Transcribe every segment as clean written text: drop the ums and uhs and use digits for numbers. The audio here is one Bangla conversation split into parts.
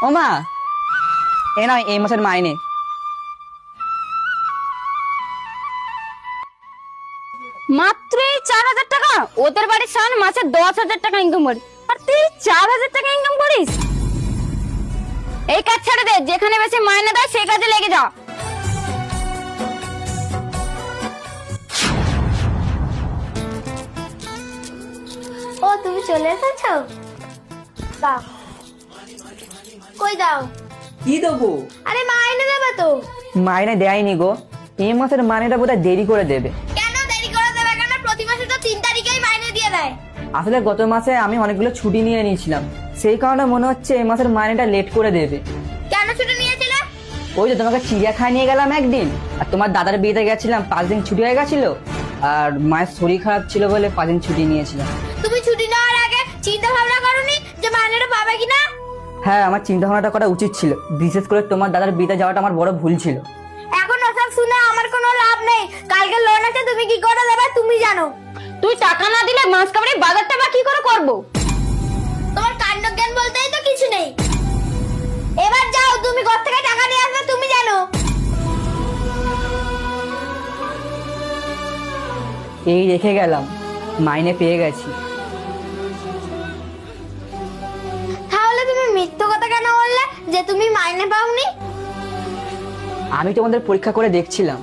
ও মা, এ নয় এই মাসের মাইনে। মাত্র এই 4,000 টাকা? ওদের বাড়ির সামনে মাসে 10,000 টাকা ইনকাম করি, আর তুই 4,000 টাকা ইনকাম করিস? এই কাজ ছেড়ে দে, যেখানে বেশি মাইনে দেয় সেই কাজে লেগে যা। ও তুমি চলে এসেছো? দাও। কই দাও? কি দেবো? আরে মাইনে দেবে তো। মাইনে দেয়নি গো, এই মাসের মাইনেটা বোধহয় দেরি করে দেবে। কেন দেরি করে দেবে? কেন প্রতি মাসে তো 3 তারিখেই মাইনে দিয়ে দেয়। আসলে গত মাসে আমি অনেকগুলো ছুটি নিয়ে নিয়েছিলাম, সেই কারণে মনে হচ্ছে এই মাসের মাইনেটা লেট করে দেবে। কেন ছুটি নিয়েছিলে? ওই যে তোমাকে চিড়িয়াখানায় নিয়ে গেলাম একদিন, আর তোমার দাদার বিয়েতে গেছিলাম, 5 দিন ছুটি হয়ে গেছিল, আর মায়ের শরীর খারাপ ছিল বলে 5 দিন ছুটি নিয়েছিলাম। তুমি ছুটি নেওয়ার আগে চিন্তা ভাবনা করোনি যে মাইনেটা পাবে কিনা? হ্যাঁ, আমার চিন্তা ভাবনাটা করা উচিত ছিল, বিশেষ করে তোমার দাদার বিয়েতে যাওয়াটা আমার বড় ভুল ছিল। এখন ওসব শুনে আমার কোনো লাভ নেই। কালকে লোন আছে, তুমি কি করে দেবে তুমি জানো। তুই টাকা না দিলে মাস কাবাড়ি বাজারটা বা কি করে করবো? তোমার কাণ্ড জ্ঞান বলতেই তো কিছু নেই। এবার যাও, তুমি ঘর থেকে টাকা নিয়ে আসবে তুমি জানো। এই রেখে গেলাম, মাইনে পেয়ে গেছি। তাহলে তুমি মিথ্যে কথা কেন বললে যে তুমি মাইনে পাওনি? আমি তোমাদের পরীক্ষা করে দেখছিলাম,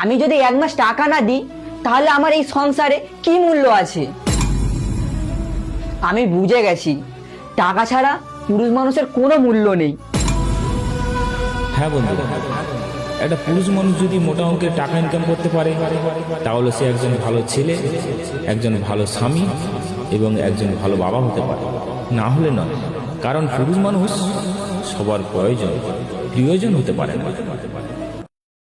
আমি যদি 1 মাস টাকা না দিই তাহলে আমার এই সংসারে কি মূল্য আছে। আমি বুঝে গেছি টাকা ছাড়া পুরুষ মানুষের কোনো মূল্য নেই। হ্যাঁ বন্ধু, একটা পুরুষ মানুষ যদি মোটা অঙ্কের টাকা ইনকাম করতে পারে তাহলে সে একজন ভালো ছেলে, একজন ভালো স্বামী এবং একজন ভালো বাবা হতে পারে। না হলে নয়, কারণ পুরুষ মানুষ সবার প্রয়োজন হতে পারে না।